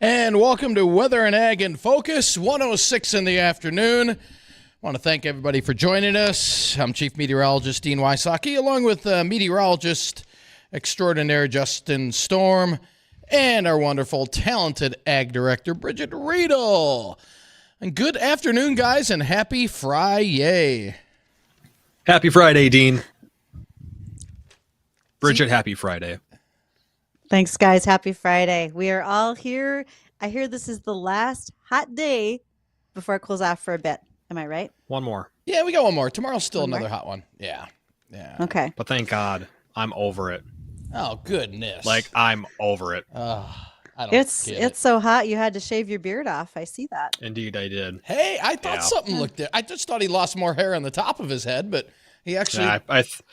And welcome to Weather and Ag in Focus, 1:06 in the afternoon. I want to thank everybody for joining us. I'm Chief Meteorologist Dean Wysocki, along with Meteorologist extraordinaire Justin Storm and our wonderful, talented Ag Director, Bridgette Readel. And good afternoon, guys, and happy Friday. Happy Friday, Dean. Bridgette, happy Friday. Thanks, guys. Happy Friday. We are all here. I hear this is the last hot day before it cools off for a bit. Am I right? One more. Yeah, we got one more. Tomorrow's still another hot one. Yeah. Okay. But thank God, I'm over it. Oh, goodness. Like, I'm over it. I don't It's so hot you had to shave your beard off. I see that. Indeed, I did. Hey, I thought something looked there. I just thought he lost more hair on the top of his head, but he actually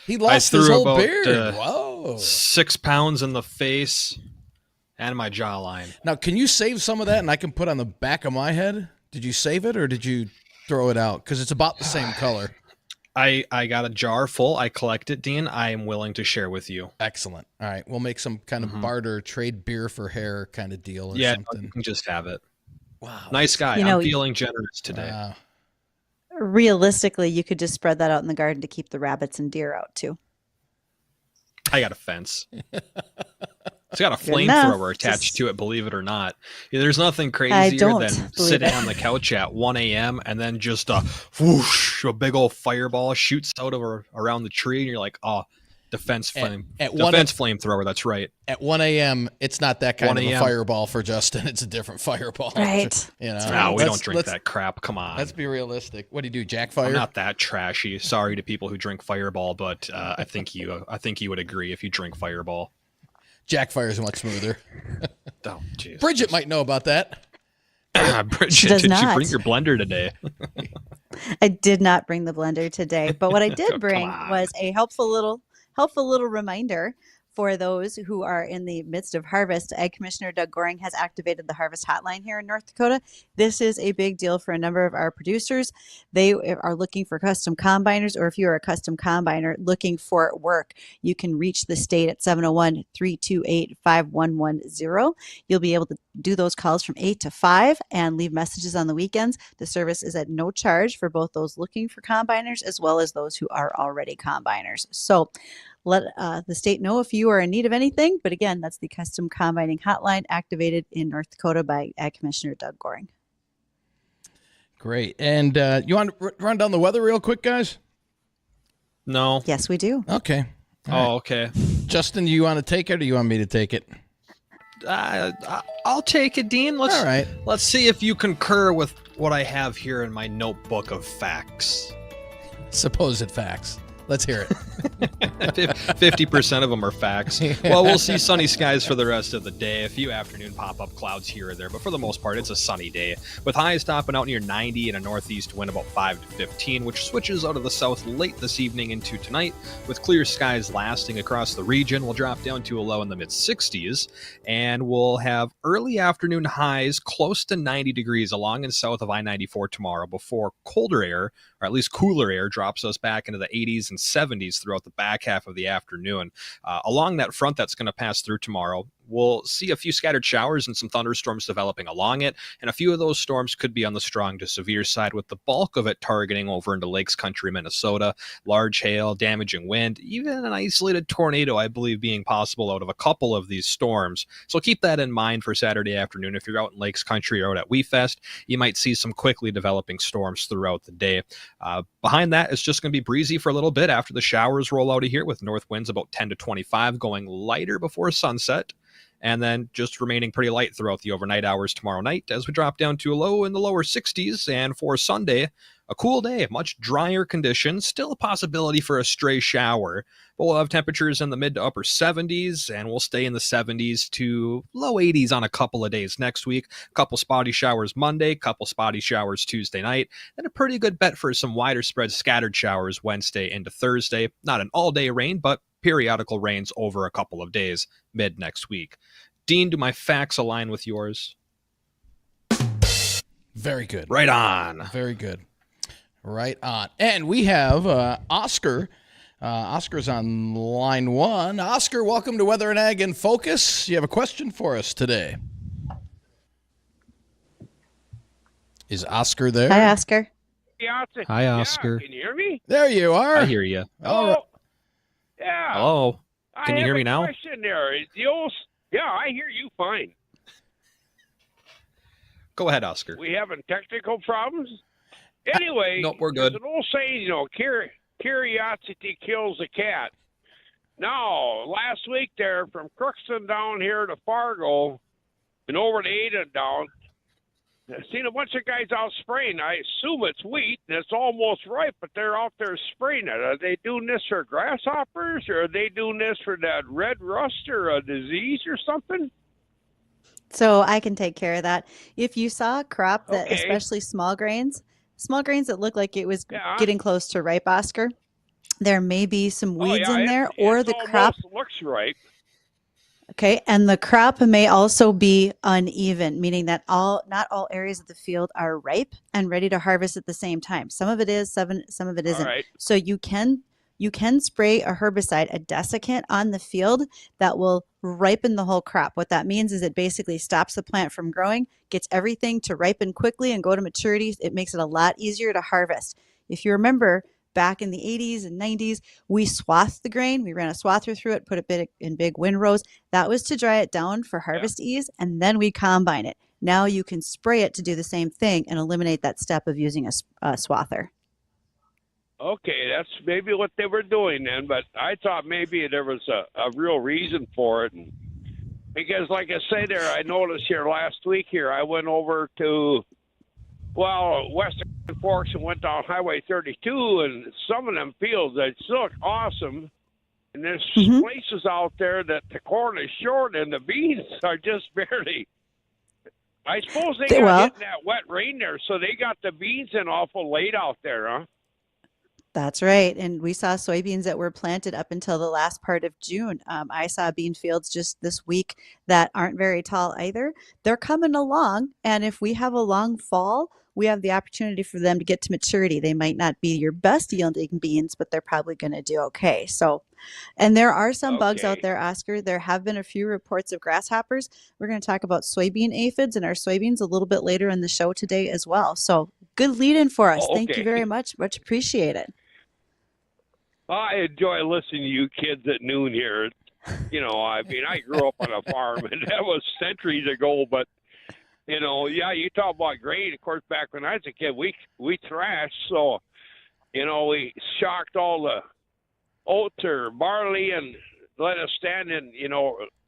he lost his whole beard. Whoa. 6 pounds in the face and my jawline. Now, can you save some of that and I can put on the back of my head? Did you save it or did you throw it out? Because it's about the same color. I got a jar full. I collect it, Dean. I am willing to share with you. Excellent. All right. We'll make some kind of barter, trade beer for hair kind of deal or something. Yeah, you can just have it. Wow. Nice guy. I'm feeling generous today. Wow. Realistically, you could just spread that out in the garden to keep the rabbits and deer out, too. I got a fence. It's got a flamethrower attached to it, believe it or not. Yeah, there's nothing crazier than sitting on the couch at 1 a.m. and then just whoosh, a big old fireball shoots out around the tree, and you're like, oh, defense flamethrower, that's right. At 1 a.m., it's not that kind of a fireball for Justin. It's a different fireball. Right. No, we don't drink that crap. Come on. Let's be realistic. What do you do, Jack Fire? I'm not that trashy. Sorry to people who drink Fireball, but I think you would agree if you drink Fireball. Jack Fire is much smoother. Oh, jeez. Bridgette might know about that. Bridgette, did you bring your blender today? I did not bring the blender today, but what I did bring was a helpful little reminder for those who are in the midst of harvest. Ag Commissioner Doug Goring has activated the harvest hotline here in North Dakota. This is a big deal for a number of our producers. They are looking for custom combiners, or if you're a custom combiner looking for work, you can reach the state at 701-328-5110. You'll be able to do those calls from 8 to 5 and leave messages on the weekends. The service is at no charge for both those looking for combiners as well as those who are already combiners. So let the state know if you are in need of anything. But again, that's the custom combining hotline activated in North Dakota by Ag Commissioner Doug Goring. Great. And you want to run down the weather real quick, guys? No. Yes, we do. Okay. Okay. Justin, do you want to take it or do you want me to take it? I'll take it, Dean. All right. Let's see if you concur with what I have here in my notebook of facts. Supposed facts. Let's hear it. 50% of them are facts. Well, we'll see sunny skies for the rest of the day. A few afternoon pop-up clouds here or there, but for the most part, it's a sunny day, with highs topping out near 90 and a northeast wind about 5 to 15, which switches out of the south late this evening into tonight, with clear skies lasting across the region. We'll drop down to a low in the mid-60s, and we'll have early afternoon highs close to 90 degrees along and south of I-94 tomorrow, before colder air, or at least cooler air, drops us back into the 80s and 70s throughout the back half of the afternoon. Along that front that's going to pass through tomorrow, we'll see a few scattered showers and some thunderstorms developing along it, and a few of those storms could be on the strong to severe side, with the bulk of it targeting over into Lakes Country, Minnesota. Large hail, damaging wind, even an isolated tornado, I believe, being possible out of a couple of these storms. So keep that in mind for Saturday afternoon. If you're out in Lakes Country or out at WeFest, you might see some quickly developing storms throughout the day. Behind that, it's just going to be breezy for a little bit after the showers roll out of here, with north winds about 10 to 25, going lighter before sunset, and then just remaining pretty light throughout the overnight hours tomorrow night as we drop down to a low in the lower 60s. And for Sunday, a cool day, much drier conditions, still a possibility for a stray shower, but we'll have temperatures in the mid to upper 70s, and we'll stay in the 70s to low 80s on a couple of days next week. A couple spotty showers Monday, couple spotty showers Tuesday night, and a pretty good bet for some wider spread scattered showers Wednesday into Thursday. Not an all-day rain, but periodical rains over a couple of days mid next week. Dean, do my facts align with yours? Very good. Right on. Very good. Right on. And we have Oscar. Oscar's on line one. Oscar, welcome to Weather and Ag in Focus. You have a question for us today. Is Oscar there? Hi, Oscar. Hi, Oscar. Can you hear me? There you are. I hear you. All right. Yeah. Hello. Can you hear me now? I have a question there. Yeah, I hear you fine. Go ahead, Oscar. We having technical problems? Anyway, Nope, we're good. There's an old saying, curiosity kills a cat. Now, last week there, from Crookston down here to Fargo and over to Ada down, I've seen a bunch of guys out spraying. I assume it's wheat, and it's almost ripe, but they're out there spraying it. Are they doing this for grasshoppers, or are they doing this for that red rust or a disease or something? So I can take care of that. If you saw a crop that, Okay. especially small grains that looked like it was Yeah. getting close to ripe, Oscar, there may be some weeds in there, or the crop. Almost looks ripe. Okay, and the crop may also be uneven, meaning that not all areas of the field are ripe and ready to harvest at the same time. Some of it is, some of it isn't. right. So you can spray a herbicide, a desiccant, on the field that will ripen the whole crop. What that means is it basically stops the plant from growing, gets everything to ripen quickly and go to maturity. It makes it a lot easier to harvest. If you remember, back in the 80s and 90s, we swathed the grain. We ran a swather through it, put it in big windrows. That was to dry it down for harvest ease, and then we combine it. Now you can spray it to do the same thing and eliminate that step of using a swather. Okay, that's maybe what they were doing then, but I thought maybe there was a real reason for it. Because, like I say there, I noticed here last week here, I went over to, Western Forks and went down Highway 32, and some of them fields, they look awesome. And there's places out there that the corn is short and the beans are just barely. I suppose they got hitting that wet rain there, so they got the beans in awful late out there, huh? That's right. And we saw soybeans that were planted up until the last part of June. I saw bean fields just this week that aren't very tall either. They're coming along. And if we have a long fall, we have the opportunity for them to get to maturity. They might not be your best yielding beans, but they're probably going to do okay. So, and there are some bugs out there, Oscar. There have been a few reports of grasshoppers. We're going to talk about soybean aphids and our soybeans a little bit later in the show today as well. So good lead in for us. Thank you very much. Much appreciated. I enjoy listening to you kids at noon here. I grew up on a farm, and that was centuries ago, but you talk about grain. Of course, back when I was a kid, we thrashed, so we shocked all the oats or barley and let us stand in,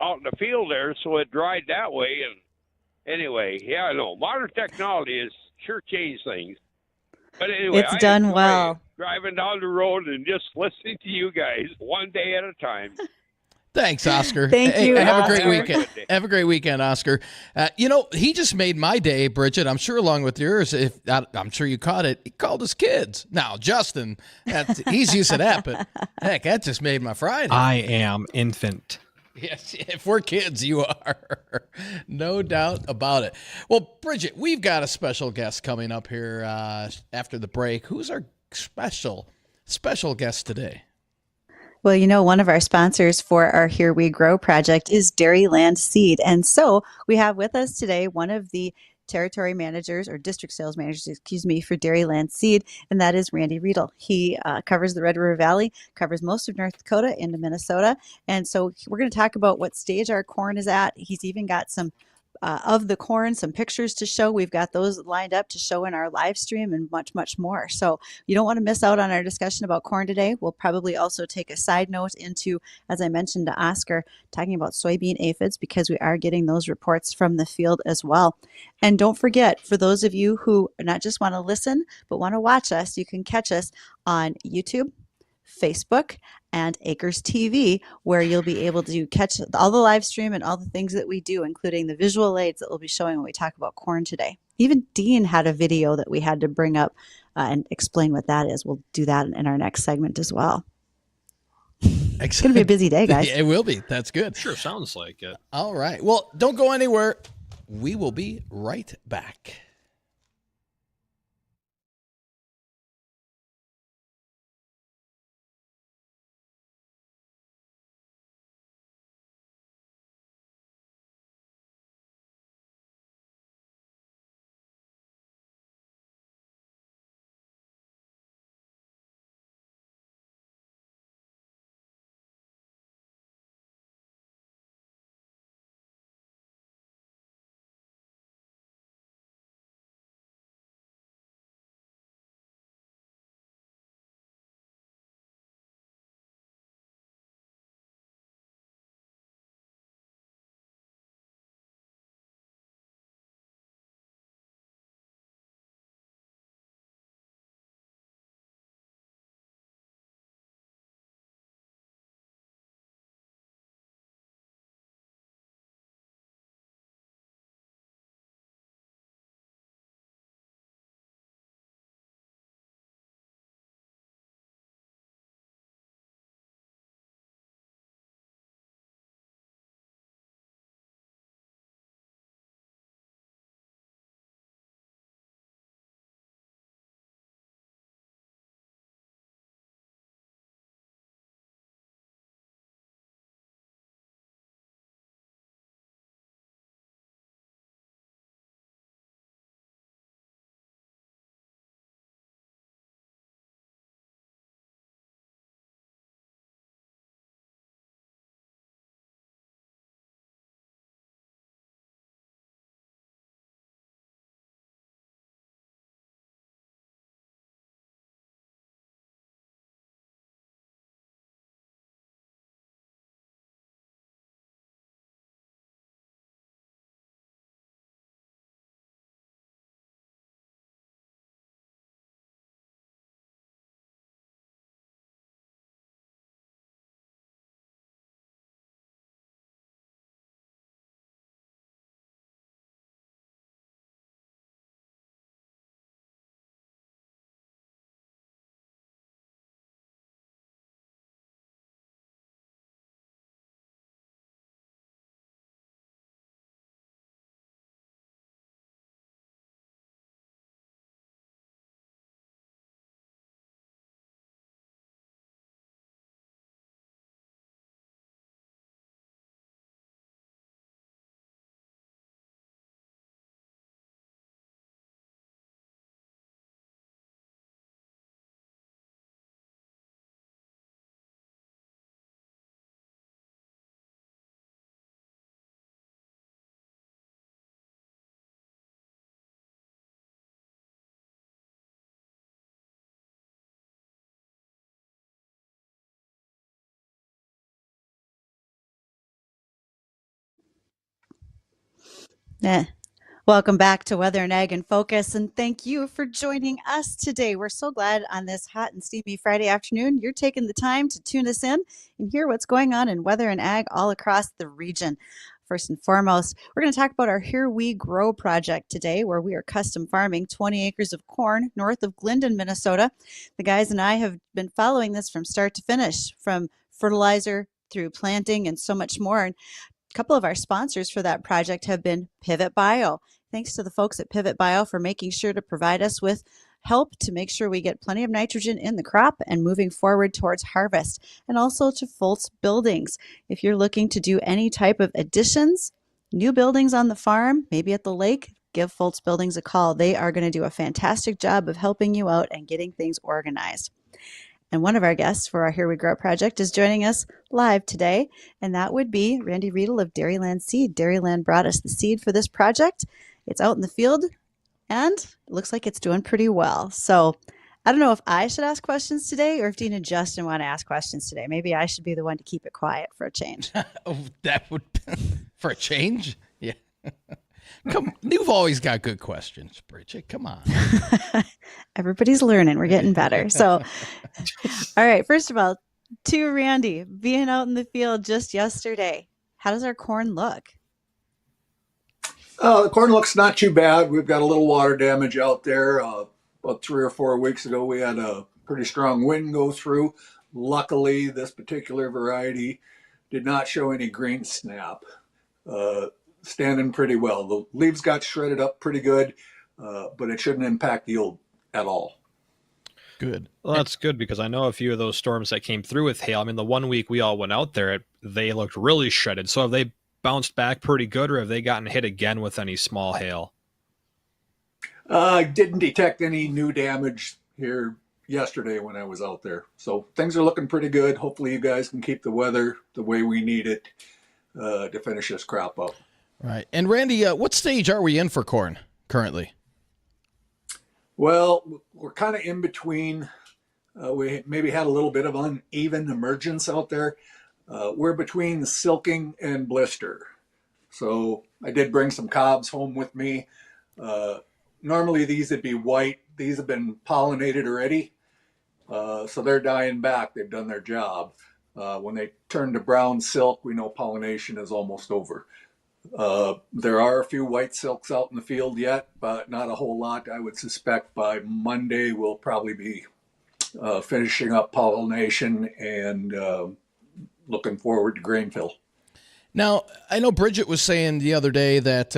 out in the field there, so it dried that way. And anyway, modern technology has sure changed things. But anyway, it's done well. Driving down the road and just listening to you guys one day at a time. Thanks, Oscar. Thank you. Have Oscar. a great weekend. Have a great weekend, Oscar. He just made my day, Bridgette. I'm sure along with yours. I'm sure you caught it. He called us kids. Now, Justin, he's used to that, but heck, that just made my Friday. I am infant. Yes, if we're kids, you are. No doubt about it. Well, Bridgette, we've got a special guest coming up here after the break. Who's our special guest today? Well, one of our sponsors for our Here We Grow project is Dairyland Seed. And so we have with us today one of the territory managers or district sales managers, for Dairyland Seed, and that is Randy Readel. He covers the Red River Valley, covers most of North Dakota into Minnesota. And so we're going to talk about what stage our corn is at. He's even got some of the corn, some pictures to show. We've got those lined up to show in our live stream and much, much more. So you don't want to miss out on our discussion about corn today. We'll probably also take a side note into, as I mentioned to Oscar, talking about soybean aphids, because we are getting those reports from the field as well. And don't forget, for those of you who not just want to listen, but want to watch us, you can catch us on YouTube, Facebook, and Acres TV, where you'll be able to catch all the live stream and all the things that we do, including the visual aids that we'll be showing when we talk about corn today. Even Dean had a video that we had to bring up and explain what that is. We'll do that in our next segment as well. It's going to be a busy day, guys. It will be. That's good. Sure sounds like it. All right. Well, don't go anywhere. We will be right back. Eh. Welcome back to Weather and Ag in Focus, and thank you for joining us today. We're so glad on this hot and steamy Friday afternoon you're taking the time to tune us in and hear what's going on in weather and ag all across the region. First and foremost, we're going to talk about our Here We Grow project today, where we are custom farming 20 acres of corn north of Glendon, Minnesota. The guys and I have been following this from start to finish, from fertilizer through planting and so much more. And a couple of our sponsors for that project have been Pivot Bio. Thanks to the folks at Pivot Bio for making sure to provide us with help to make sure we get plenty of nitrogen in the crop and moving forward towards harvest, and also to Fultz Buildings. If you're looking to do any type of additions, new buildings on the farm, maybe at the lake, give Fultz Buildings a call. They are going to do a fantastic job of helping you out and getting things organized. And one of our guests for our Here We Grow project is joining us live today, and that would be Randy Readel of Dairyland Seed. Dairyland brought us the seed for this project. It's out in the field, and it looks like it's doing pretty well. So I don't know if I should ask questions today or if Dean and Justin want to ask questions today. Maybe I should be the one to keep it quiet for a change. Oh, that would for a change? Yeah. Come, you've always got good questions, Bridgette. Come on. Everybody's learning. We're getting better. So, all right. First of all, to Randy, being out in the field just yesterday, how does our corn look? The corn looks not too bad. We've got a little water damage out there. About 3 or 4 weeks ago, we had a pretty strong wind go through. Luckily, this particular variety did not show any green snap. Standing pretty well. The leaves got shredded up pretty good, but it shouldn't impact the yield at all. Good. Well, that's good because I know a few of those storms that came through with hail. I mean, the one week we all went out there, they looked really shredded. So have they bounced back pretty good, or have they gotten hit again with any small hail? I didn't detect any new damage here yesterday when I was out there. So things are looking pretty good. Hopefully you guys can keep the weather the way we need it to finish this crop up. Right. And Randy, what stage are we in for corn currently? Well, we're kind of in between. We maybe had a little bit of uneven emergence out there. We're between silking and blister. So I did bring some cobs home with me. Normally these would be white. These have been pollinated already. So they're dying back. They've done their job. When they turn to brown silk, we know pollination is almost over. There are a few white silks out in the field yet, but not a whole lot. I would suspect by Monday we'll probably be finishing up pollination and looking forward to grain fill. Now, I know Bridgette was saying the other day that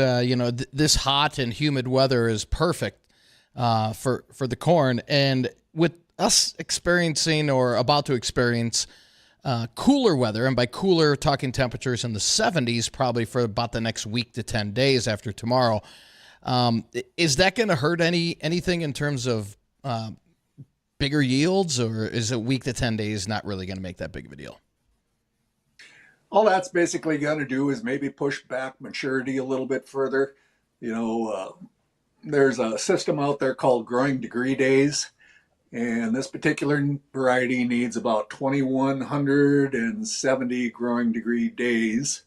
this hot and humid weather is perfect for the corn, and with us experiencing or about to experience cooler weather, and by cooler, talking temperatures in the 70s probably for about the next week to 10 days after tomorrow. Is that going to hurt anything in terms of bigger yields, or is a week to 10 days not really going to make that big of a deal? All that's basically going to do is maybe push back maturity a little bit further. There's a system out there called growing degree days. And this particular variety needs about 2,170 growing degree days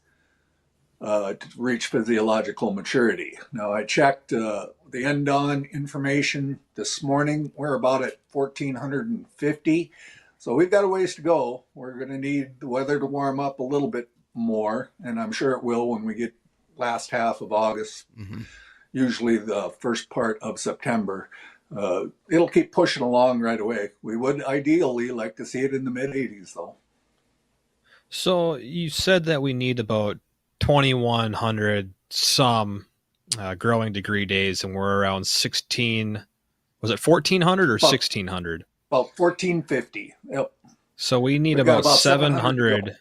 to reach physiological maturity. Now, I checked the end-on information this morning. We're about at 1,450. So we've got a ways to go. We're going to need the weather to warm up a little bit more, and I'm sure it will when we get last half of August, usually the first part of September. It'll keep pushing along right away. We would ideally like to see it in the mid-80s, though. So you said that we need about 2,100 some growing degree days, and we're around 16. Was it 1,400 or 1,600? About 1,450. Yep. So we need about 700.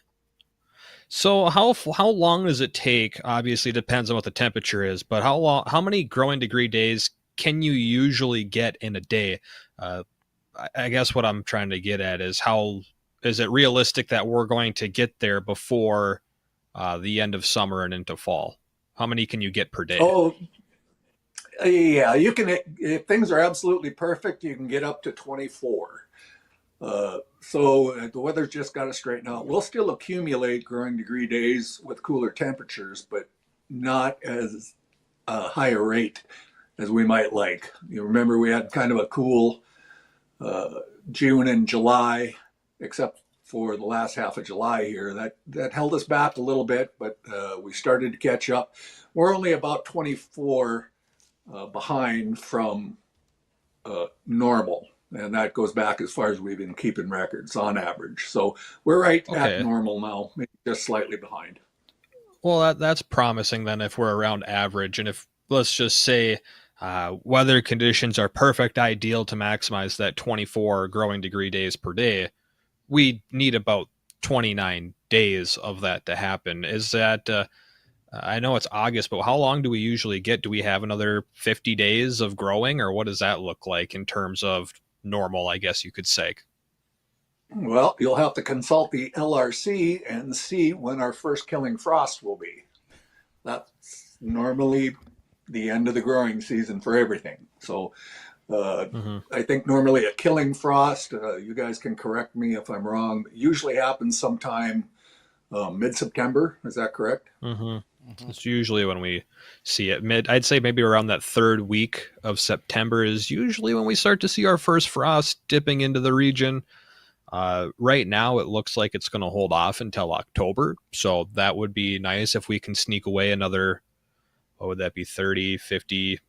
So how long does it take? Obviously, it depends on what the temperature is, but how many growing degree days can you usually get in a day? I guess what I'm trying to get at is how is it realistic that we're going to get there before the end of summer and into fall? How many can you get per day? Oh, yeah, you can. If things are absolutely perfect, you can get up to 24. So the weather's just got to straighten out. We'll still accumulate growing degree days with cooler temperatures, but not as higher rate as we might like. You remember we had kind of a cool June and July, except for the last half of July here. That held us back a little bit, but we started to catch up. We're only about 24 behind from normal, and that goes back as far as we've been keeping records on average. So we're right at normal now, maybe just slightly behind. Well, that's promising then if we're around average. And if, let's just say, weather conditions are perfect, ideal to maximize that 24 growing degree days per day, we need about 29 days of that to happen. Is that, I know it's August, but how long do we usually get? Do we have another 50 days of growing, or what does that look like in terms of normal, I guess you could say? Well, you'll have to consult the LRC and see when our first killing frost will be. That's normally the end of the growing season for everything. So I think normally a killing frost, you guys can correct me if I'm wrong, usually happens sometime mid-September. Is that correct? It's usually when we see it. I'd say maybe around that third week of September is usually when we start to see our first frost dipping into the region. Right now, it looks like it's going to hold off until October. So that would be nice if we can sneak away another, what would that be, 30, 50,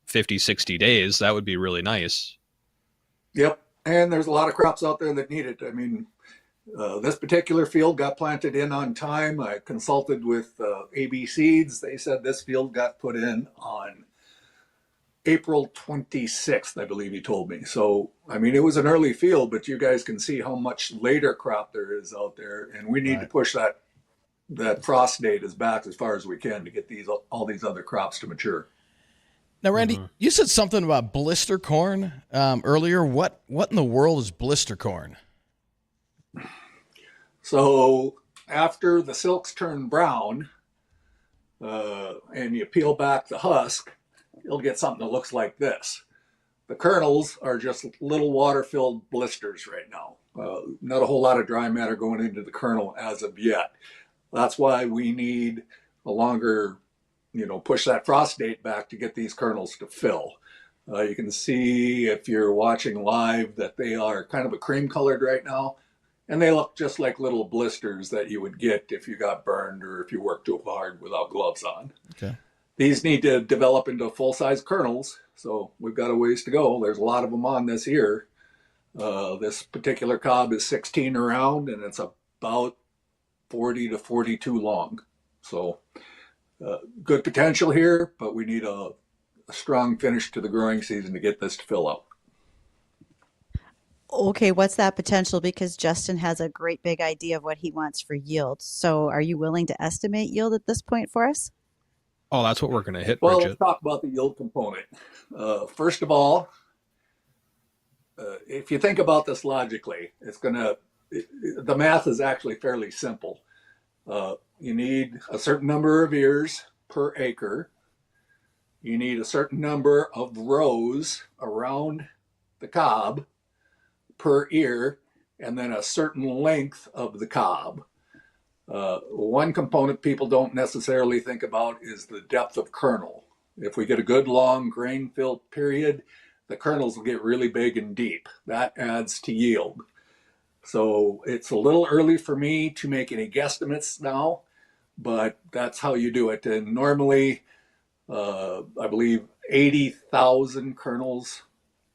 60 days. That would be really nice. Yep. And there's a lot of crops out there that need it. I mean, this particular field got planted in on time. I consulted with AB Seeds. They said this field got put in on April 26th, I believe he told me. So, I mean, it was an early field, but you guys can see how much later crop there is out there. And we need to push that frost date back as far as we can to get all these other crops to mature. Now, Randy, you said something about blister corn earlier. What in the world is blister corn? So after the silks turn brown and you peel back the husk, you'll get something that looks like this. The kernels are just little water-filled blisters right now. Not a whole lot of dry matter going into the kernel as of yet. That's why we need a longer, push that frost date back to get these kernels to fill. You can see if you're watching live that they are kind of a cream colored right now. And they look just like little blisters that you would get if you got burned or if you worked too hard without gloves on. Okay. These need to develop into full-size kernels, so we've got a ways to go. There's a lot of them on this here. This particular cob is 16 around, and it's about 40 to 42 long. So good potential here, but we need a strong finish to the growing season to get this to fill up. Okay, what's that potential? Because Justin has a great big idea of what he wants for yield. So are you willing to estimate yield at this point for us? Oh, that's what we're going to hit, Well, Bridgette. let's talk about the yield component. First of all, if you think about this logically, the math is actually fairly simple. You need a certain number of ears per acre. You need a certain number of rows around the cob per ear, and then a certain length of the cob. One component people don't necessarily think about is the depth of kernel. If we get a good long grain-filled period, the kernels will get really big and deep. That adds to yield. So it's a little early for me to make any guesstimates now, but that's how you do it. And normally, I believe 80,000 kernels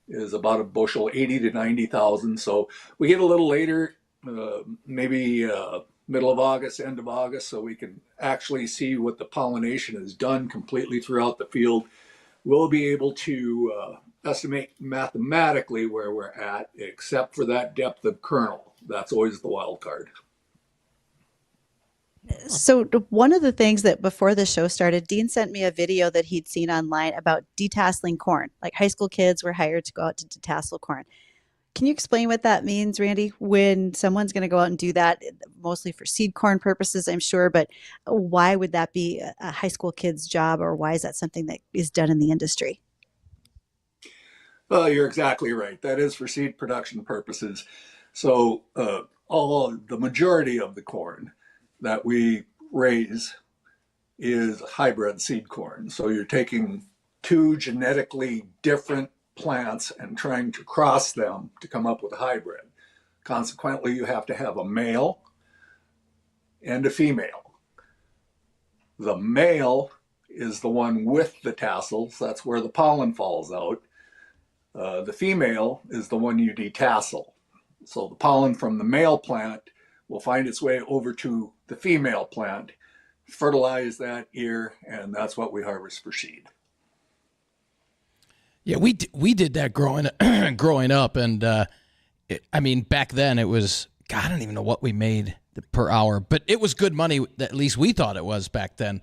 is about a bushel, 80 to 90,000. So we get a little later, maybe middle of August, end of August, so we can actually see what the pollination has done completely throughout the field. We'll be able to estimate mathematically where we're at, except for that depth of kernel. That's always the wild card. So one of the things that before the show started, Dean sent me a video that he'd seen online about detasseling corn. Like high school kids were hired to go out to detassel corn. Can you explain what that means, Randy, when someone's going to go out and do that, mostly for seed corn purposes, I'm sure, but why would that be a high school kid's job, or why is that something that is done in the industry? Well, you're exactly right. That is for seed production purposes. So the majority of the corn that we raise is hybrid seed corn. So you're taking two genetically different plants and trying to cross them to come up with a hybrid. Consequently, you have to have a male and a female. The male is the one with the tassels. That's where the pollen falls out. The female is the one you detassel. So the pollen from the male plant will find its way over to the female plant, fertilize that ear, and that's what we harvest for seed. Yeah, we did that growing up, and I mean, back then it was, God, I don't even know what we made per hour, but it was good money. At least we thought it was back then.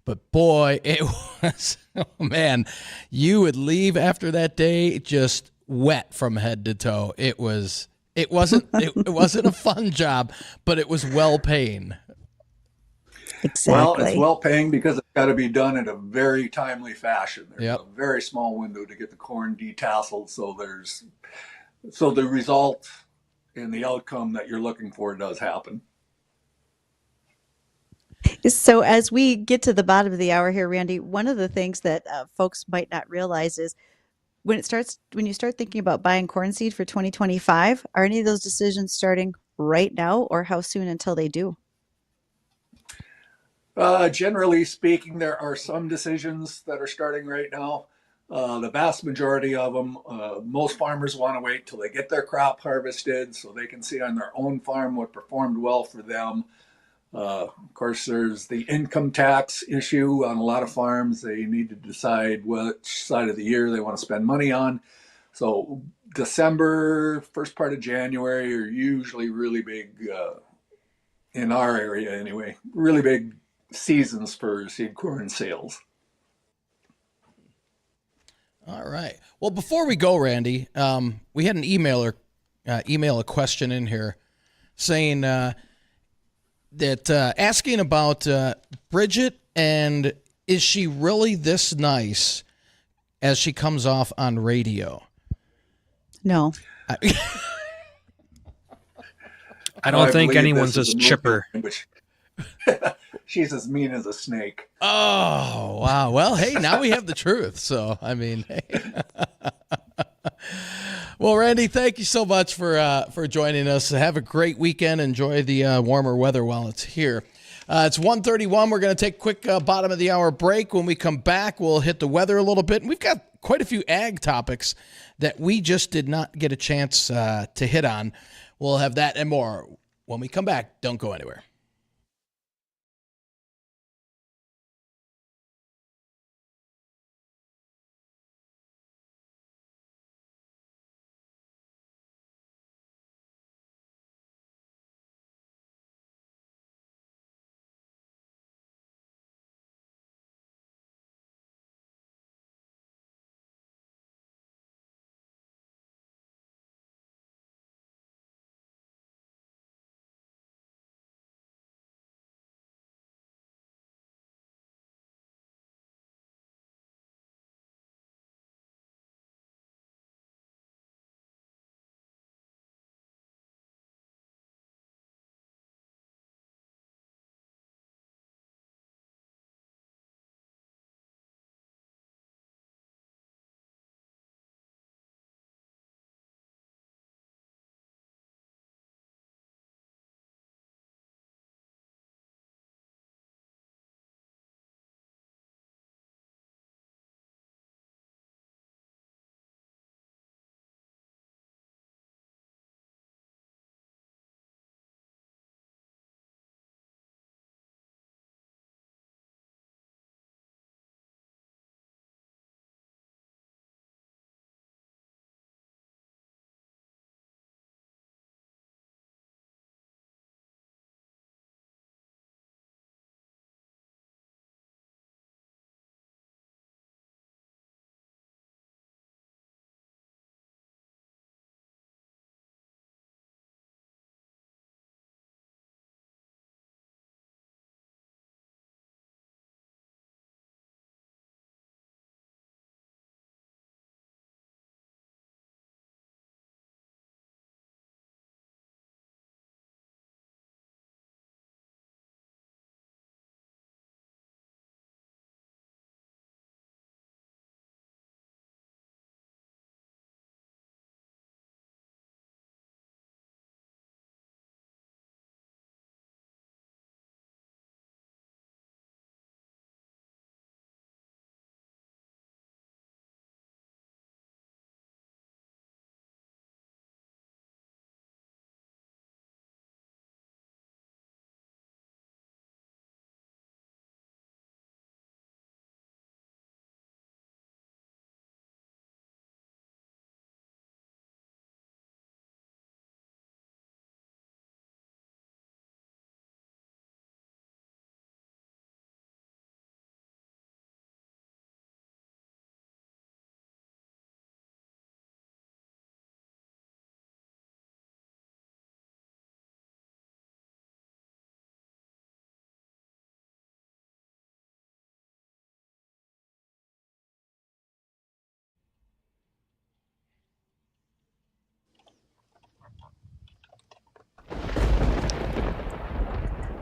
But boy, it was, oh man, you would leave after that day just wet from head to toe. It wasn't a fun job, but it was well paying. Exactly. Well, it's well paying because it's got to be done in a very timely fashion. There's Yep. a very small window to get the corn detasseled, so the result and the outcome that you're looking for does happen. So as we get to the bottom of the hour here, Randy, one of the things that folks might not realize is when you start thinking about buying corn seed for 2025, are any of those decisions starting right now, or how soon until they do? Generally speaking, there are some decisions that are starting right now. The vast majority of them, most farmers want to wait till they get their crop harvested so they can see on their own farm what performed well for them. Of course, there's the income tax issue on a lot of farms. They need to decide which side of the year they want to spend money on. So December, first part of January are usually really big, in our area anyway, really big seasons for seed corn sales. All right. Well, before we go, Randy, we had an email a question in here saying that asking about Bridgette, and is she really this nice as she comes off on radio? No. I don't think believe anyone's this as is a chipper. movie in which she's as mean as a snake. Oh, wow. Well, hey, now we have the truth. So, I mean, hey. Well, Randy, thank you so much for joining us. Have a great weekend. Enjoy the warmer weather while it's here. It's 1:31. We're going to take a quick bottom of the hour break. When we come back, we'll hit the weather a little bit. And we've got quite a few ag topics that we just did not get a chance to hit on. We'll have that and more when we come back. Don't go anywhere.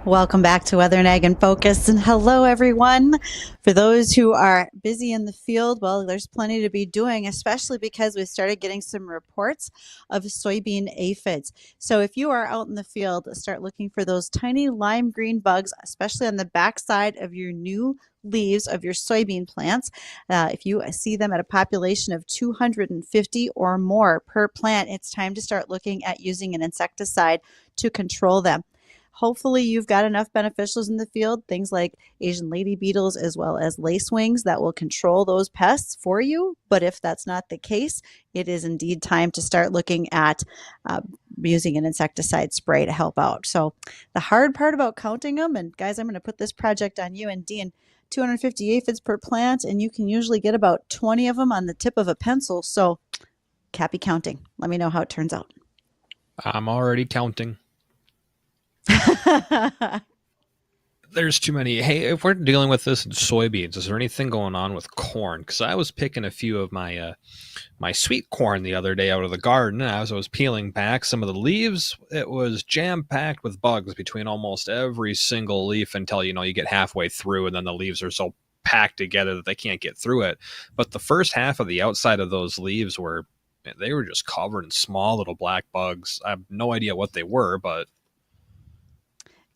Welcome back to Weather and Ag in Focus, and hello everyone. For those who are busy in the field, well, there's plenty to be doing, especially because we started getting some reports of soybean aphids. So if you are out in the field, start looking for those tiny lime green bugs, especially on the backside of your new leaves of your soybean plants. If you see them at a population of 250 or more per plant, it's time to start looking at using an insecticide to control them. Hopefully you've got enough beneficials in the field, things like Asian lady beetles as well as lacewings, that will control those pests for you. But if that's not the case, it is indeed time to start looking at using an insecticide spray to help out. So the hard part about counting them, and guys, I'm going to put this project on you and Dean, 250 aphids per plant, and you can usually get about 20 of them on the tip of a pencil. So happy counting. Let me know how it turns out. I'm already counting. There's too many. Hey, if we're dealing with this in soybeans, is there anything going on with corn? Because I was picking a few of my my sweet corn the other day out of the garden. And as I was peeling back some of the leaves, it was jam-packed with bugs between almost every single leaf until, you get halfway through, and then the leaves are so packed together that they can't get through it. But the first half of the outside of those leaves were just covered in small little black bugs. I have no idea what they were, but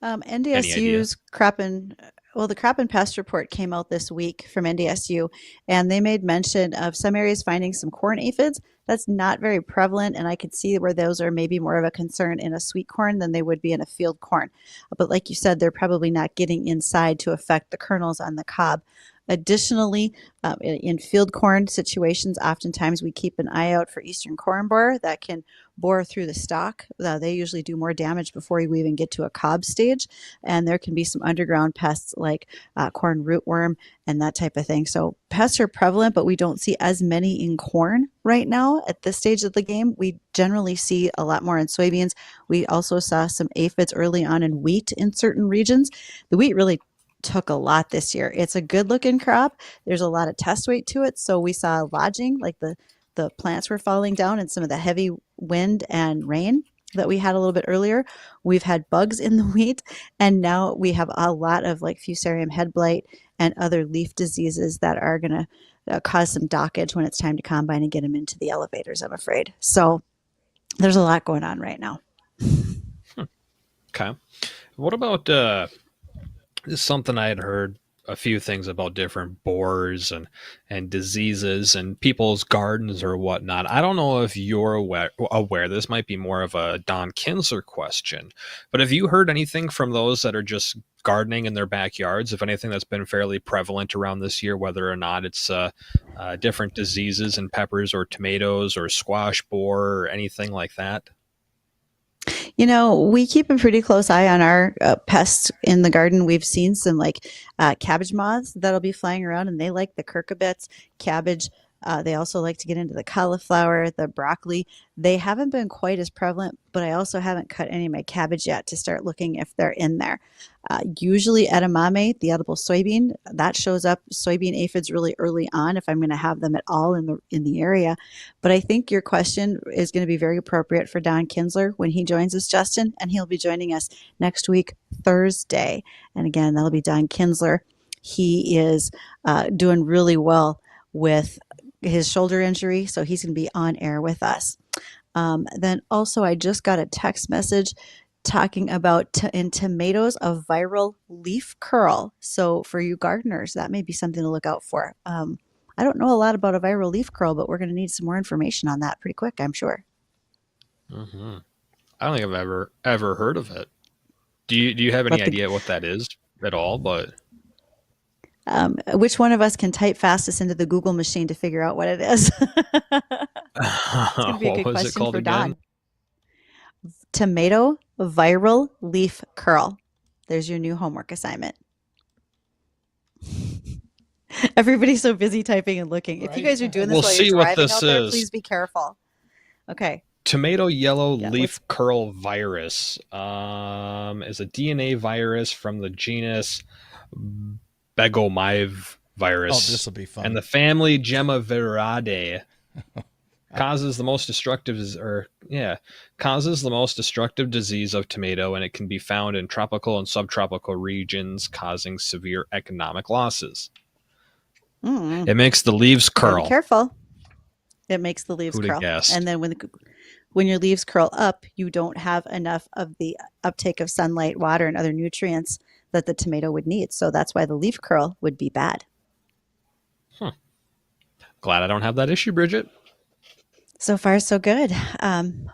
NDSU's the crop and pest report came out this week from NDSU, and they made mention of some areas finding some corn aphids. That's not very prevalent, and I could see where those are maybe more of a concern in a sweet corn than they would be in a field corn. But like you said, they're probably not getting inside to affect the kernels on the cob. Additionally, in field corn situations, oftentimes we keep an eye out for eastern corn borer that can bore through the stalk. They usually do more damage before we even get to a cob stage, and there can be some underground pests like corn rootworm and that type of thing. So pests are prevalent, but we don't see as many in corn right now at this stage of the game. We generally see a lot more in soybeans. We also saw some aphids early on in wheat in certain regions. The wheat really took a lot this year. It's a good looking crop. There's a lot of test weight to it. So we saw lodging, like the plants were falling down and some of the heavy wind and rain that we had a little bit earlier. We've had bugs in the wheat, and now we have a lot of like fusarium head blight and other leaf diseases that are going to cause some dockage when it's time to combine and get them into the elevators, I'm afraid. So there's a lot going on right now. Okay. What about this is something I had heard a few things about different borers and diseases and people's gardens or whatnot. I don't know if you're aware. This might be more of a Don Kinsler question, but have you heard anything from those that are just gardening in their backyards, if anything that's been fairly prevalent around this year, whether or not it's different diseases in peppers or tomatoes or squash borer or anything like that? We keep a pretty close eye on our pests in the garden. We've seen some cabbage moths that'll be flying around, and they like the cucurbits, cabbage. They also like to get into the cauliflower, the broccoli. They haven't been quite as prevalent, but I also haven't cut any of my cabbage yet to start looking if they're in there. Usually edamame, the edible soybean, that shows up soybean aphids really early on if I'm going to have them at all in the area. But I think your question is going to be very appropriate for Don Kinsler when he joins us, Justin, and he'll be joining us next week, Thursday. And again, that'll be Don Kinsler. He is doing really well with his shoulder injury, so he's going to be on air with us. Then also, I just got a text message talking about in tomatoes a viral leaf curl. So for you gardeners, that may be something to look out for. I don't know a lot about a viral leaf curl, but we're going to need some more information on that pretty quick, I'm sure. Mm-hmm. I don't think I've ever heard of it. Do you have any idea what that is at all? But which one of us can type fastest into the Google machine to figure out what it is? It's going to be a good question for Don. Tomato viral leaf curl. There's your new homework assignment. Everybody's so busy typing and looking. Right. If you guys are doing this while you're driving out there, please be careful. Okay. Tomato yellow leaf curl virus is a DNA virus from the genus Begomyvirus. Oh, this will be fun. And the family Gemaviridae. causes the most destructive disease of tomato, and it can be found in tropical and subtropical regions, causing severe economic losses. It makes the leaves curl. Be careful. It makes the leaves Who'da curl. guessed? And then when your leaves curl up, you don't have enough of the uptake of sunlight, water, and other nutrients that the tomato would need. So that's why the leaf curl would be bad. Glad I don't have that issue, Bridgette. So far, so good.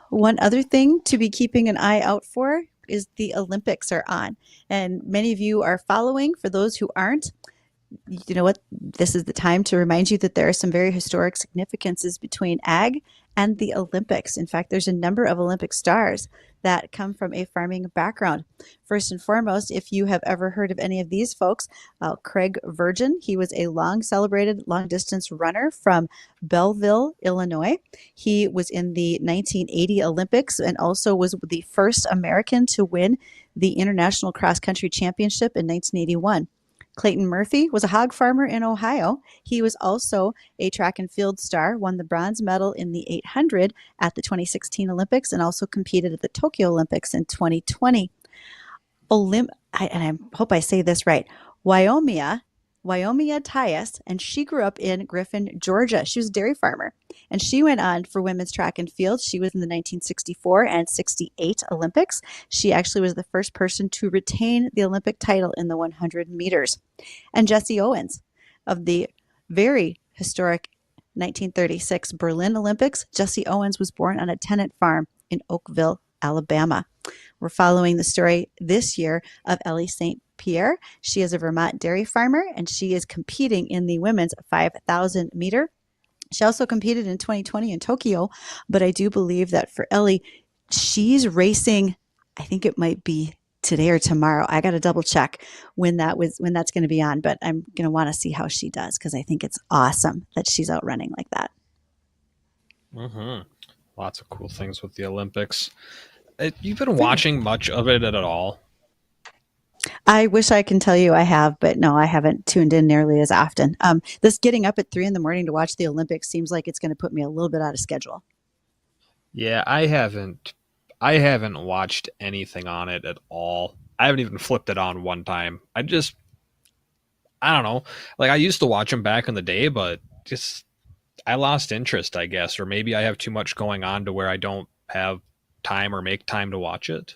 One other thing to be keeping an eye out for is the Olympics are on. And many of you are following. For those who aren't, you know what? This is the time to remind you that there are some very historic significances between ag and the Olympics. In fact, there's a number of Olympic stars that come from a farming background. First and foremost, if you have ever heard of any of these folks, Craig Virgin, he was a celebrated long distance runner from Belleville, Illinois. He was in the 1980 Olympics and also was the first American to win the International Cross Country Championship in 1981. Clayton Murphy was a hog farmer in Ohio. He was also a track and field star, won the bronze medal in the 800 at the 2016 Olympics, and also competed at the Tokyo Olympics in 2020. And I hope I say this right, Wyomia Tyus, and she grew up in Griffin, Georgia. She was a dairy farmer, and she went on for women's track and field. She was in the 1964 and 68 Olympics. She actually was the first person to retain the Olympic title in the 100 meters. And Jesse Owens of the very historic 1936 Berlin Olympics. Jesse Owens was born on a tenant farm in Oakville, Alabama. We're following the story this year of Ellie St. Pierre. She is a Vermont dairy farmer, and she is competing in the women's 5,000 meter. She also competed in 2020 in Tokyo, but I do believe that for Ellie, she's racing, I think it might be today or tomorrow. I got to double check when that's going to be on, but I'm going to want to see how she does because I think it's awesome that she's out running like that. Lots of cool things with the Olympics. You've been watching much of it at all? I wish I can tell you I have, but no, I haven't tuned in nearly as often. This getting up at 3 a.m. to watch the Olympics seems like it's going to put me a little bit out of schedule. Yeah, I haven't watched anything on it at all. I haven't even flipped it on one time. I don't know. Like I used to watch them back in the day, but just I lost interest, I guess, or maybe I have too much going on to where I don't have time or make time to watch it.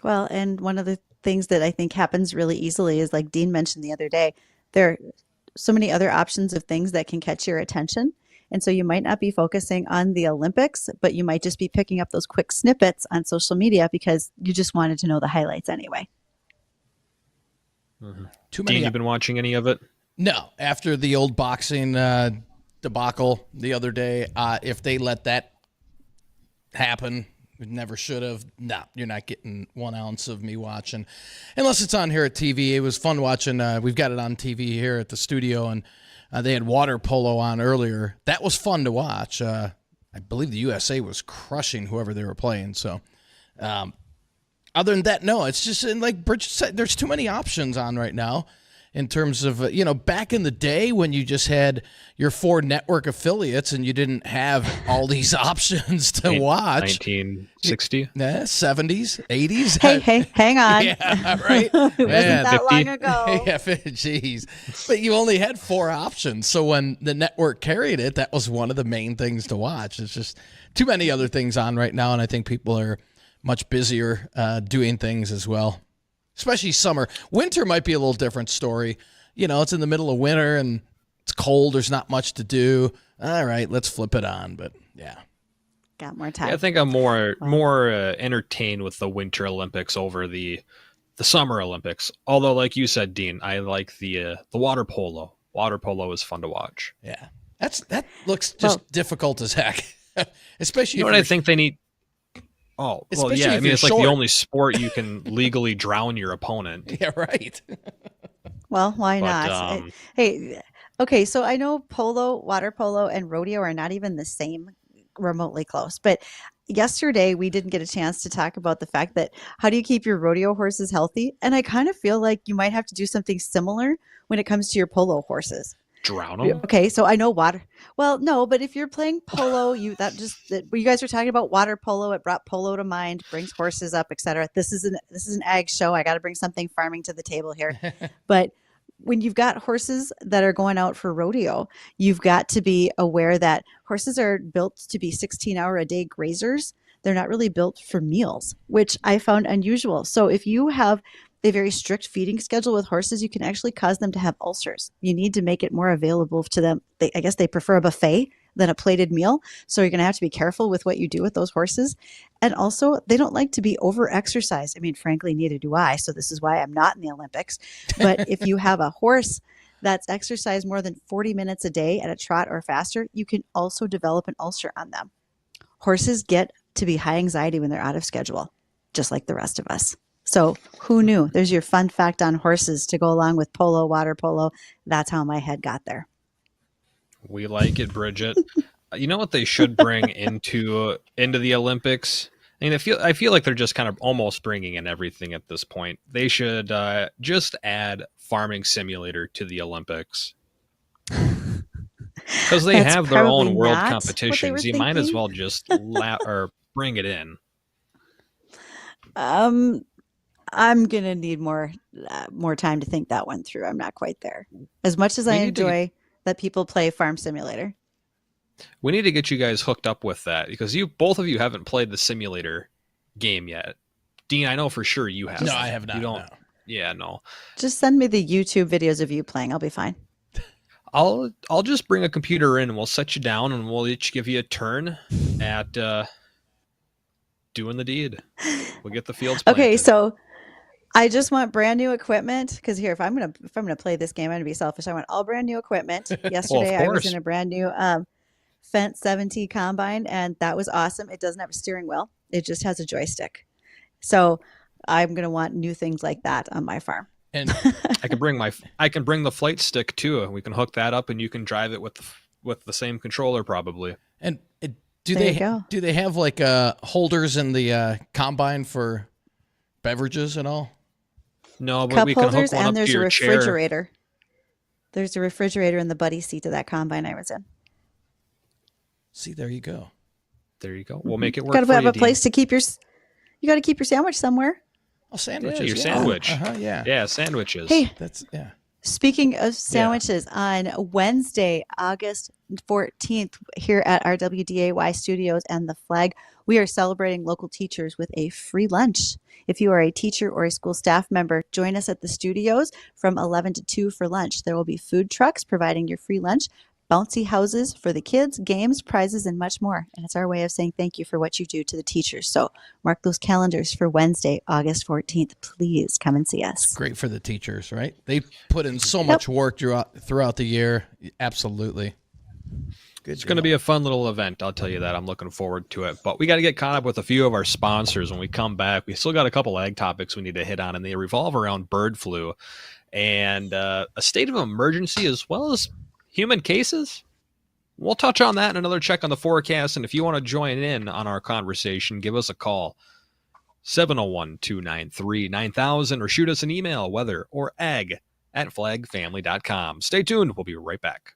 Well, and one of the things that I think happens really easily is, like Dean mentioned the other day, there are so many other options of things that can catch your attention. And so you might not be focusing on the Olympics, but you might just be picking up those quick snippets on social media because you just wanted to know the highlights anyway. Too many. Dean, you've been watching any of it? No. After the old boxing debacle the other day, if they let that happen, we never should have. No, you're not getting 1 ounce of me watching unless it's on here at TV. It was fun watching. We've got it on TV here at the studio, and they had water polo on earlier. That was fun to watch. I believe the USA was crushing whoever they were playing. So other than that, no, it's just like Bridgette said, there's too many options on right now. In terms of, back in the day when you just had your 4 network affiliates and you didn't have all these options to watch. 1960? 70s, 80s. Hey, hang on. Yeah, right? It wasn't that 50? long ago. Yeah, geez. But you only had 4 options. So when the network carried it, that was one of the main things to watch. It's just too many other things on right now, and I think people are much busier doing things as well. Especially summer. Winter might be a little different story. It's in the middle of winter and it's cold. There's not much to do. All right, let's flip it on. But yeah, got more time. Yeah, I think I'm more entertained with the Winter Olympics over the Summer Olympics. Although, like you said, Dean, I like the water polo. Water polo is fun to watch. Yeah, that looks just difficult as heck. Especially I think they need. Oh, well, yeah. I mean, it's short. like the only sport you can legally drown your opponent. Yeah, right. Well, why not? Hey, okay, so I know polo, water polo, and rodeo are not even the same remotely close. But yesterday, we didn't get a chance to talk about the fact that how do you keep your rodeo horses healthy? And I kind of feel like you might have to do something similar when it comes to your polo horses. Drown them? Okay, so I know water. Well, no, but if you're playing polo, you guys were talking about water polo. It brought polo to mind, brings horses up, etc. This is an ag show. I got to bring something farming to the table here. But when you've got horses that are going out for rodeo, you've got to be aware that horses are built to be 16-hour-a-day grazers. They're not really built for meals, which I found unusual. So if you have a very strict feeding schedule with horses, you can actually cause them to have ulcers. You need to make it more available to them. I guess they prefer a buffet than a plated meal. So you're going to have to be careful with what you do with those horses. And also, they don't like to be over exercised. I mean, frankly, neither do I. So this is why I'm not in the Olympics. But if you have a horse that's exercised more than 40 minutes a day at a trot or faster, you can also develop an ulcer on them. Horses get to be high anxiety when they're out of schedule, just like the rest of us. So who knew? There's your fun fact on horses to go along with polo, water polo. That's how my head got there. We like it, Bridgette. You know what they should bring into the Olympics? I mean, I feel like they're just kind of almost bringing in everything at this point. They should just add Farming Simulator to the Olympics. Because they have their own world competitions. You might as well just or bring it in. I'm gonna need more time to think that one through. I'm not quite there. As much as I enjoy that people play Farm Simulator, we need to get you guys hooked up with that because both of you haven't played the simulator game yet. Dean, I know for sure you have. No, I have not. You don't. No. Yeah, no. Just send me the YouTube videos of you playing. I'll be fine. I'll just bring a computer in and we'll set you down and we'll each give you a turn at doing the deed. We'll get the fields planted. Okay, so I just want brand new equipment because here, if I'm gonna play this game, I'm gonna be selfish. I want all brand new equipment. Yesterday, I was in a brand new Fendt 7T combine, and that was awesome. It doesn't have a steering wheel; it just has a joystick. So I'm gonna want new things like that on my farm. And I can bring the flight stick too. We can hook that up, and you can drive it with the same controller probably. And do they have like holders in the combine for beverages and all? No, but Cup we can holders, hook one and up to your there's a chair. refrigerator. There's a refrigerator in the buddy seat of that combine I was in. See, there you go. There you go. We'll make it work. Got to have a Dean. place to keep your. You got to keep your sandwich somewhere. Oh, sandwiches. Yeah, your sandwich. Yeah. Yeah, sandwiches. Hey, That's speaking of sandwiches, on Wednesday, August 14th, here at our WDAY studios and the Flag, we are celebrating local teachers with a free lunch. If you are a teacher or a school staff member, join us at the studios from 11 to 2 for lunch. There will be food trucks providing your free lunch, bouncy houses for the kids, games, prizes, and much more. And it's our way of saying thank you for what you do to the teachers. So mark those calendars for Wednesday, August 14th. Please come and see us. great for the teachers, right? They put in so much work throughout the year. Absolutely. It's going to be a fun little event. I'll tell you that. I'm looking forward to it. But we got to get caught up with a few of our sponsors when we come back. We still got a couple ag topics we need to hit on, and they revolve around bird flu and a state of emergency as well as human cases. We'll touch on that in another check on the forecast. And if you want to join in on our conversation, give us a call. 701-293-9000 or shoot us an email, weather or ag@flagfamily.com. Stay tuned. We'll be right back.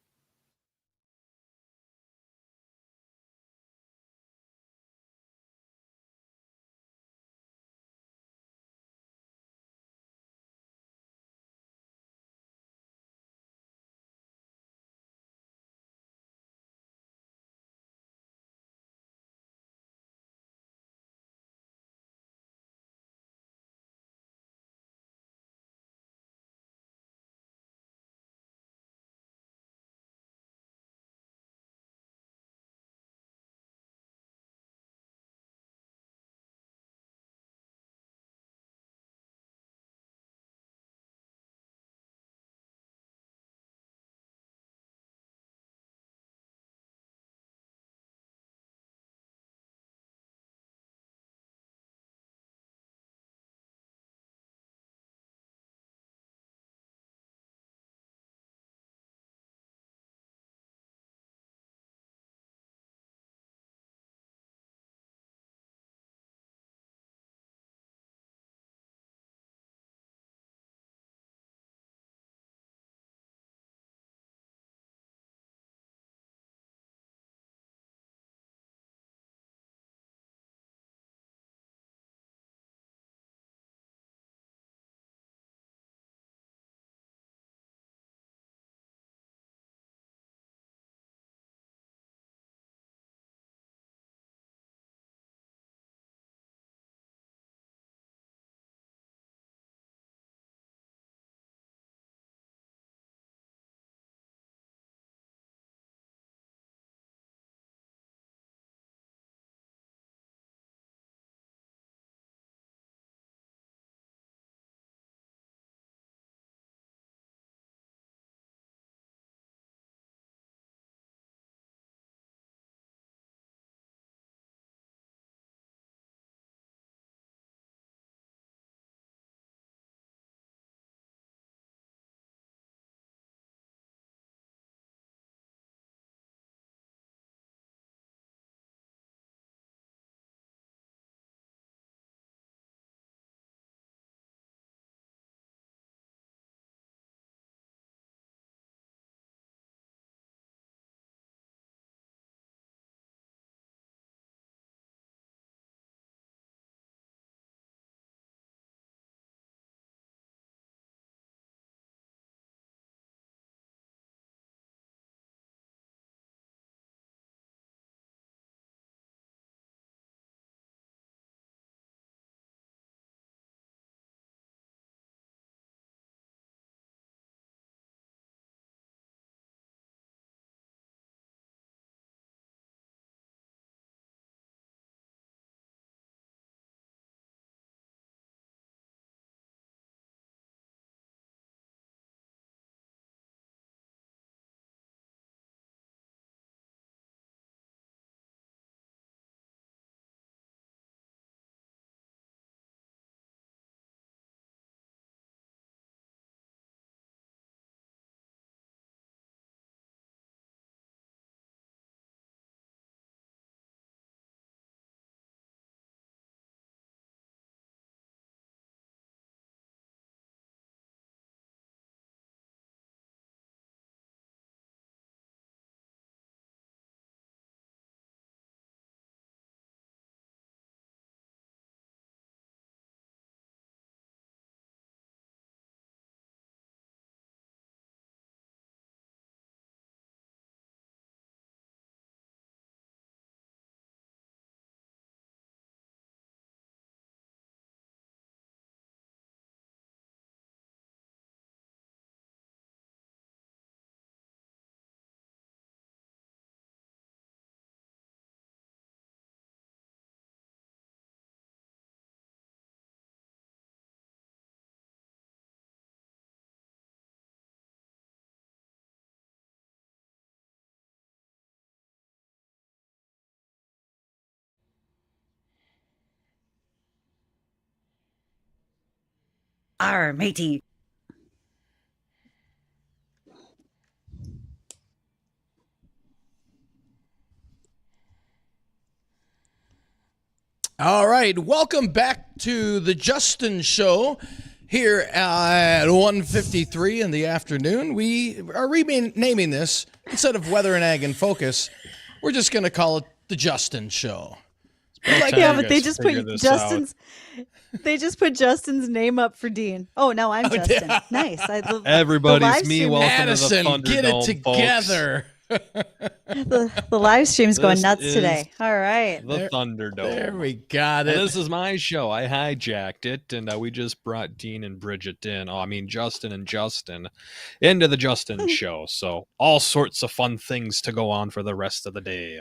Arr, matey. All right, welcome back to the Justin Show here at 1:53 in the afternoon. We are renaming this, instead of Weather and Ag in Focus, we're just going to call it the Justin Show. Yeah, but they just put Justin's. They just put Justin's name up for Dean. Oh, now I'm Justin. Yeah. Nice. Everybody's me. Welcome Addison, to the Thunderdome, get it together. The live stream's going This nuts is today. All right. The Thunderdome. There we got And it. this is my show. I hijacked it, and we just brought Dean and Bridgette in. Oh, I mean, Justin and Justin into the Justin Show. So all sorts of fun things to go on for the rest of the day.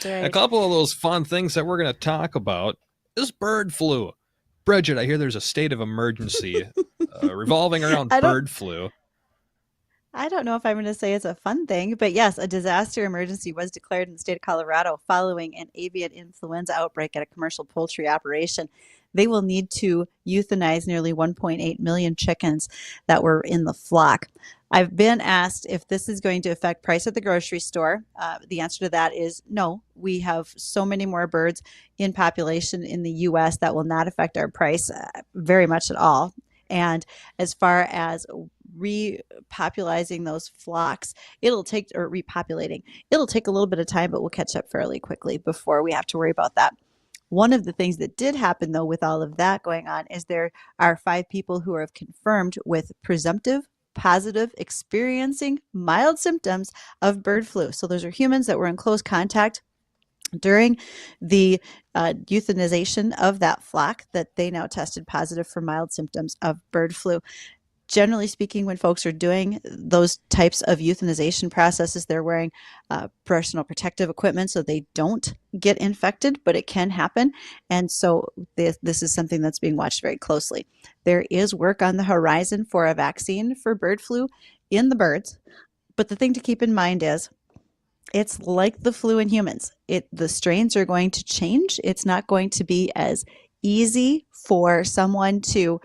Right. A couple of those fun things that we're going to talk about is bird flu. Bridgette, I hear there's a state of emergency revolving around bird flu. I don't know if I'm going to say it's a fun thing, but yes, a disaster emergency was declared in the state of Colorado following an avian influenza outbreak at a commercial poultry operation. They will need to euthanize nearly 1.8 million chickens that were in the flock. I've been asked if this is going to affect price at the grocery store. The answer to that is no. We have so many more birds in population in the U.S. that will not affect our price very much at all. And as far as repopulating those flocks, repopulating, it'll take a little bit of time, but we'll catch up fairly quickly before we have to worry about that. One of the things that did happen, though, with all of that going on is there are 5 people who are confirmed with presumptive positive experiencing mild symptoms of bird flu. So those are humans that were in close contact during the euthanization of that flock that they now tested positive for mild symptoms of bird flu. Generally speaking, when folks are doing those types of euthanization processes, they're wearing personal protective equipment so they don't get infected, but it can happen. And so this is something that's being watched very closely. There is work on the horizon for a vaccine for bird flu in the birds. But the thing to keep in mind is it's like the flu in humans. The strains are going to change. It's not going to be as easy for someone to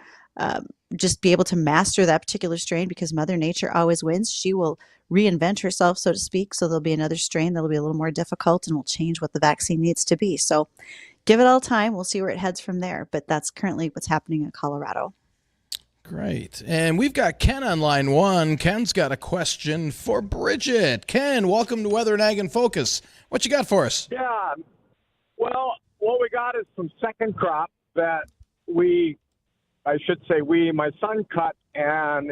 just be able to master that particular strain because Mother Nature always wins. She will reinvent herself, so to speak. So there'll be another strain that'll be a little more difficult and will change what the vaccine needs to be. So give it all time. We'll see where it heads from there. But that's currently what's happening in Colorado. Great. And we've got Ken on line 1. Ken's got a question for Bridgette. Ken, welcome to Weather and Ag in Focus. What you got for us? Yeah. Well, what we got is some second crop that my son cut, and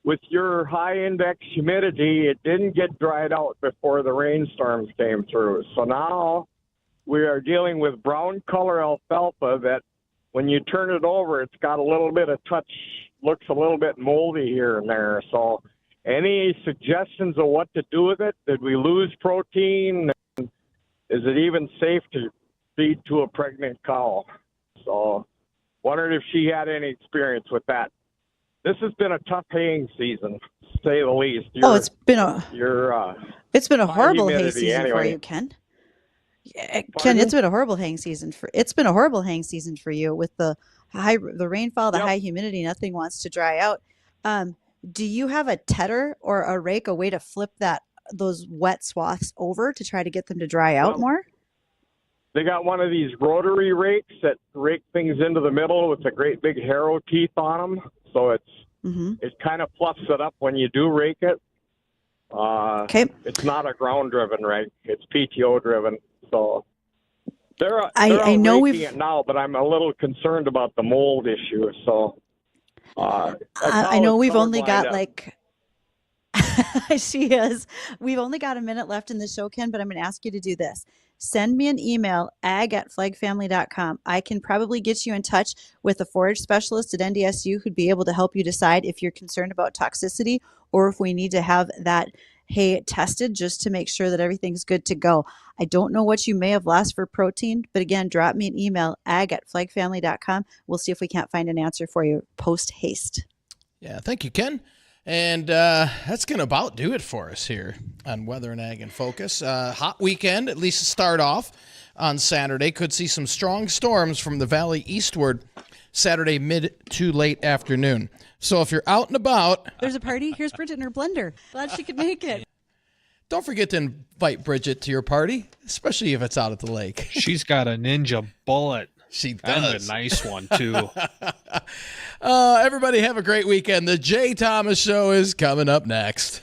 with your high index humidity, it didn't get dried out before the rainstorms came through. So now we are dealing with brown color alfalfa that when you turn it over, it's got a little bit of touch, looks a little bit moldy here and there. So any suggestions of what to do with it? Did we lose protein? Is it even safe to feed to a pregnant cow? So wondered if she had any experience with that. This has been a tough haying season, to say the least. It's been a horrible hay season for you, Ken. Ken, it's been a horrible haying season for you with the rainfall, the high humidity. Nothing wants to dry out. Do you have a tedder or a rake, a way to flip those wet swaths over to try to get them to dry out more? They got one of these rotary rakes that rake things into the middle with a great big harrow teeth on them. So it kind of fluffs it up when you do rake it. Okay. It's not a ground-driven rake. It's PTO-driven. So I know raking it now, but I'm a little concerned about the mold issue. So I know we've only got she is. We've only got a minute left in the show, Ken, but I'm going to ask you to do this. Send me an email, ag@flagfamily.com. I can probably get you in touch with a forage specialist at NDSU who'd be able to help you decide if you're concerned about toxicity or if we need to have that hay tested just to make sure that everything's good to go. I don't know what you may have lost for protein, but again, drop me an email, ag@flagfamily.com. We'll see if we can't find an answer for you post haste. Yeah, thank you, Ken. And that's going to about do it for us here on Weather and Ag in Focus. Hot weekend, at least to start off on Saturday. Could see some strong storms from the valley eastward Saturday mid to late afternoon. So if you're out and about, There's a party. Here's Bridgette and her blender. Glad she could make it. don't forget to invite Bridgette to your party, especially if it's out at the lake. She's got a ninja bullet. She And does. a nice one, too. Everybody have a great weekend. The Jay Thomas Show is coming up next.